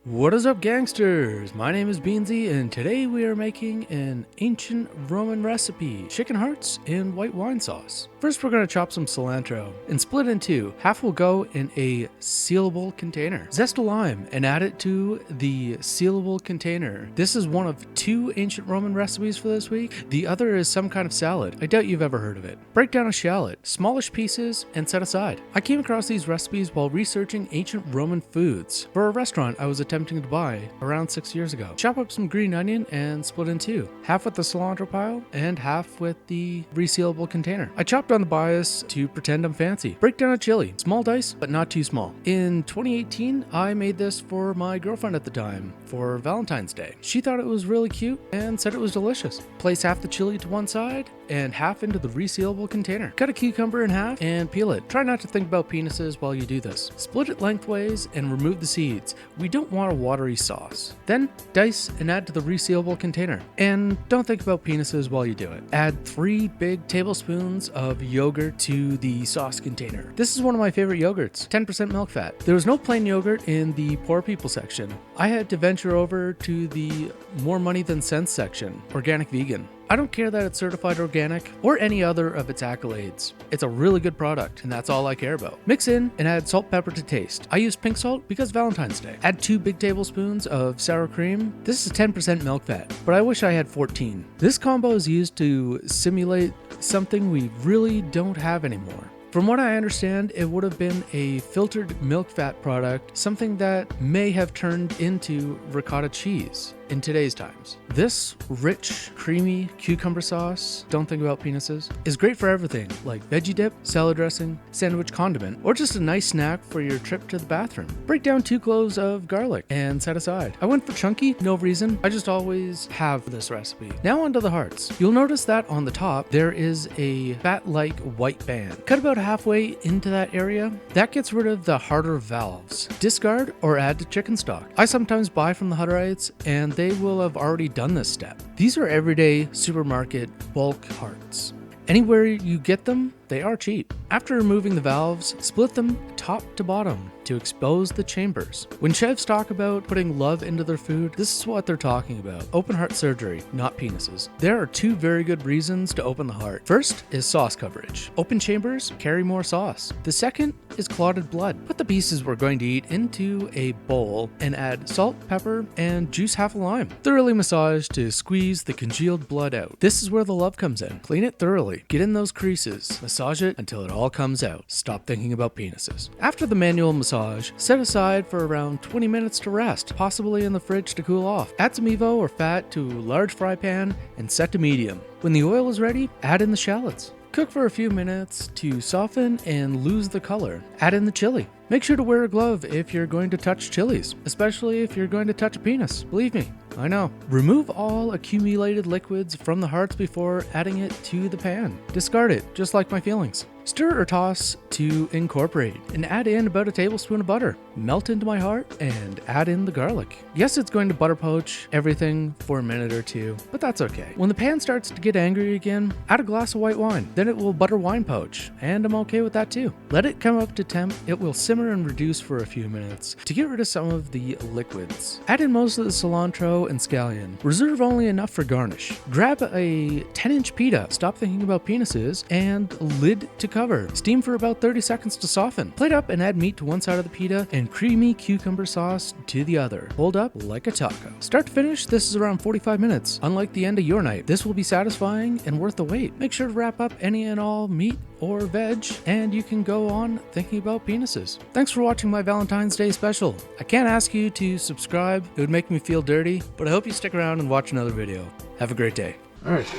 What is up, gangsters? My name is Beansy, and today we are making an ancient Roman recipe, chicken hearts in white wine sauce. First, we're going to chop some cilantro and split it in two. Half will go in a sealable container. Zest a lime and add it to the sealable container. This is one of two ancient Roman recipes for this week. The other is some kind of salad. I doubt you've ever heard of it. Break down a shallot, smallish pieces, and set aside. I came across these recipes while researching ancient Roman foods for a restaurant I was attempting to buy around 6 years ago. Chop up some green onion and split in two, half with the cilantro pile and half with the resealable container. I chopped on the bias to pretend I'm fancy. Break down a chili, small dice, but not too small. In 2018, I made this for my girlfriend at the time for Valentines Day. She thought it was really cute and said it was delicious. Place half the chili to one side and half into the resealable container. Cut a cucumber in half and peel it. Try not to think about penises while you do this. Split it lengthways and remove the seeds. We don't want a watery sauce. Then dice and add to the resealable container. And don't think about penises while you do it. Add 3 big tablespoons of yogurt to the sauce container. This is one of my favorite yogurts, 10% milk fat. There was no plain yogurt in the poor people section. I had to venture over to the more money than sense section, organic vegan. I don't care that it's certified organic or any other of its accolades. It's a really good product, and that's all I care about. Mix in and add salt, pepper to taste. I use pink salt because Valentine's Day. Add 2 big tablespoons of sour cream. This is 10% milk fat, but I wish I had 14. This combo is used to simulate something we really don't have anymore. From what I understand, it would have been a filtered milk fat product, something that may have turned into ricotta cheese in today's times. This rich, creamy cucumber sauce, don't think about penises, is great for everything like veggie dip, salad dressing, sandwich condiment, or just a nice snack for your trip to the bathroom. Break down 2 cloves of garlic and set aside. I went for chunky, no reason. I just always have this recipe. Now onto the hearts. You'll notice that on the top, there is a fat-like white band. Cut about halfway into that area. That gets rid of the harder valves. Discard or add to chicken stock. I sometimes buy from the Hutterites, and they will have already done this step. These are everyday supermarket bulk hearts. Anywhere you get them, they are cheap. After removing the valves, split them top to bottom to expose the chambers. When chefs talk about putting love into their food, this is what they're talking about. Open heart surgery, not penises. There are 2 very good reasons to open the heart. First is sauce coverage. Open chambers carry more sauce. The second is clotted blood. Put the pieces we're going to eat into a bowl and add salt, pepper, and juice half a lime. Thoroughly massage to squeeze the congealed blood out. This is where the love comes in. Clean it thoroughly. Get in those creases. Massage it until it all comes out. Stop thinking about penises. After the manual massage, set aside for around 20 minutes to rest, possibly in the fridge to cool off. Add some Evo or fat to a large fry pan and set to medium. When the oil is ready, add in the shallots. Cook for a few minutes to soften and lose the color. Add in the chili. Make sure to wear a glove if you're going to touch chilies, especially if you're going to touch a penis. Believe me, I know. Remove all accumulated liquids from the hearts before adding it to the pan. Discard it, just like my feelings. Stir or toss to incorporate and add in about a tablespoon of butter. Melt into my heart and add in the garlic. Yes, it's going to butter poach everything for a minute or two, but that's okay. When the pan starts to get angry again, add a glass of white wine. Then it will butter wine poach, and I'm okay with that too. Let it come up to temp. It will simmer and reduce for a few minutes to get rid of some of the liquids. Add in most of the cilantro and scallion. Reserve only enough for garnish. Grab a 10-inch pita. Stop thinking about penises and lid to cover. Steam for about 30 seconds to soften. Plate up and add meat to one side of the pita and creamy cucumber sauce to the other. Hold up like a taco. Start to finish, this is around 45 minutes. Unlike the end of your night, this will be satisfying and worth the wait. Make sure to wrap up any and all meat or veg, and you can go on thinking about penises. Thanks for watching my Valentine's Day special. I can't ask you to subscribe, it would make me feel dirty, but I hope you stick around and watch another video. Have a great day. Alright,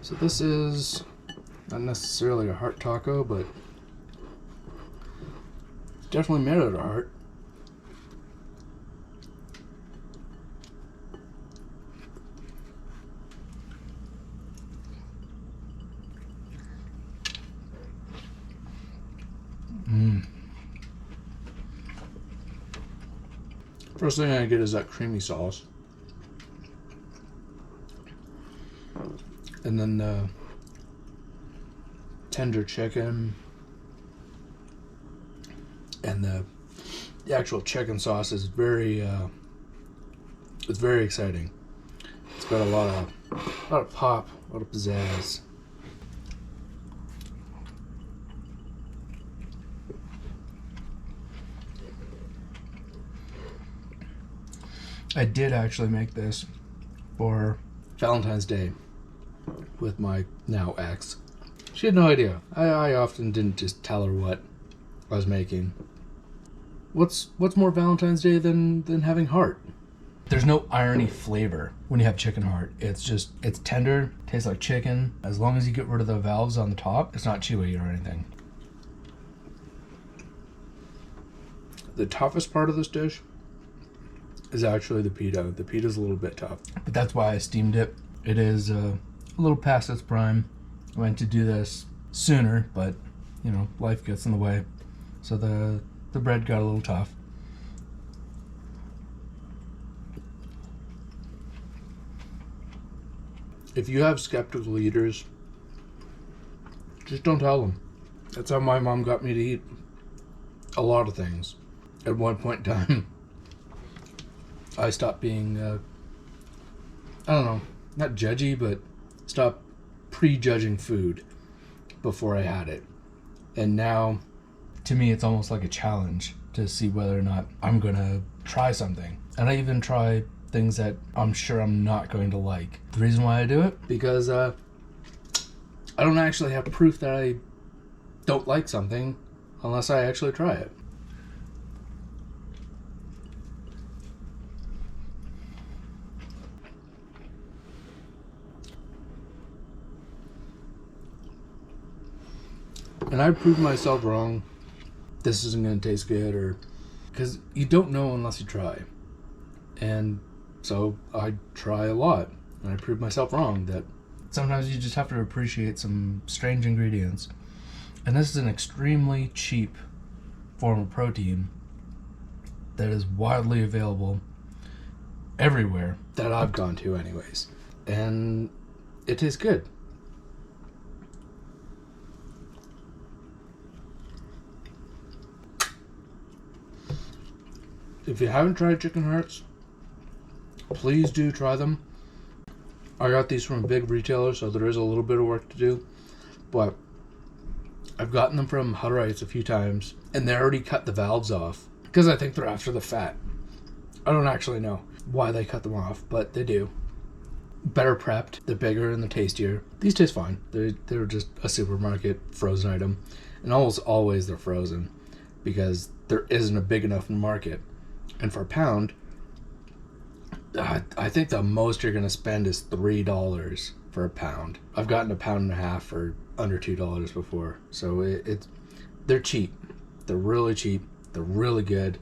so this is not necessarily a heart taco, but definitely made out of heart. First thing I get is that creamy sauce. And then the tender chicken and the The actual chicken sauce is very, it's very exciting. It's got a lot of pop, a lot of pizzazz. I did actually make this for Valentine's Day with my now ex. She had no idea. I often didn't just tell her what I was making. What's more Valentine's Day than having heart? There's no irony flavor when you have chicken heart. It's tender, tastes like chicken. As long as you get rid of the valves on the top, it's not chewy or anything. The toughest part of this dish is actually the pita. The pita's a little bit tough, but that's why I steamed it. It is a little past its prime. I meant to do this sooner, but you know, life gets in the way. So the bread got a little tough. If you have skeptical eaters, just don't tell them. That's how my mom got me to eat a lot of things. At one point in time, I stopped being, I don't know, not judgy, but stopped prejudging food before I had it. And now, to me, it's almost like a challenge to see whether or not I'm going to try something. And I even try things that I'm sure I'm not going to like. The reason why I do it? Because I don't actually have proof that I don't like something unless I actually try it. And I proved myself wrong. This isn't going to taste good, or because you don't know unless you try. And so I try a lot, and I proved myself wrong that sometimes you just have to appreciate some strange ingredients. And this is an extremely cheap form of protein that is widely available everywhere that I've gone to anyways. And it tastes good. If you haven't tried chicken hearts, please do try them. I got these from a big retailer, so there is a little bit of work to do. But I've gotten them from Hutterites a few times, and they already cut the valves off because I think they're after the fat. I don't actually know why they cut them off, but they do. Better prepped, they're bigger and they're tastier. These taste fine. They're just a supermarket frozen item, and almost always they're frozen because there isn't a big enough market. And for a pound, I think the most you're going to spend is $3 for a pound. I've gotten a pound and a half for under $2 before. So they're cheap. They're really cheap. They're really good.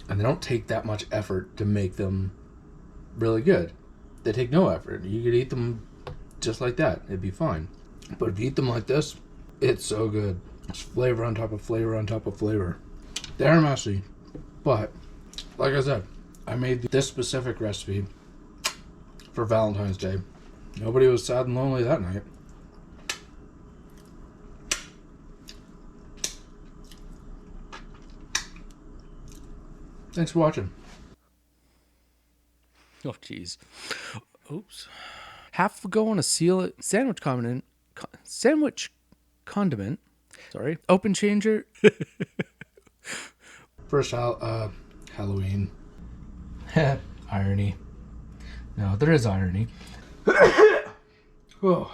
And they don't take that much effort to make them really good. They take no effort. You could eat them just like that. It'd be fine. But if you eat them like this, it's so good. It's flavor on top of flavor on top of flavor. They're messy, but like I said, I made this specific recipe for Valentine's Day. Nobody was sad and lonely that night. Thanks for watching. Oh, jeez. Oops. Half a go on a sandwich condiment. Sorry. Open changer. First, Halloween. Irony. No, there is irony. Oh.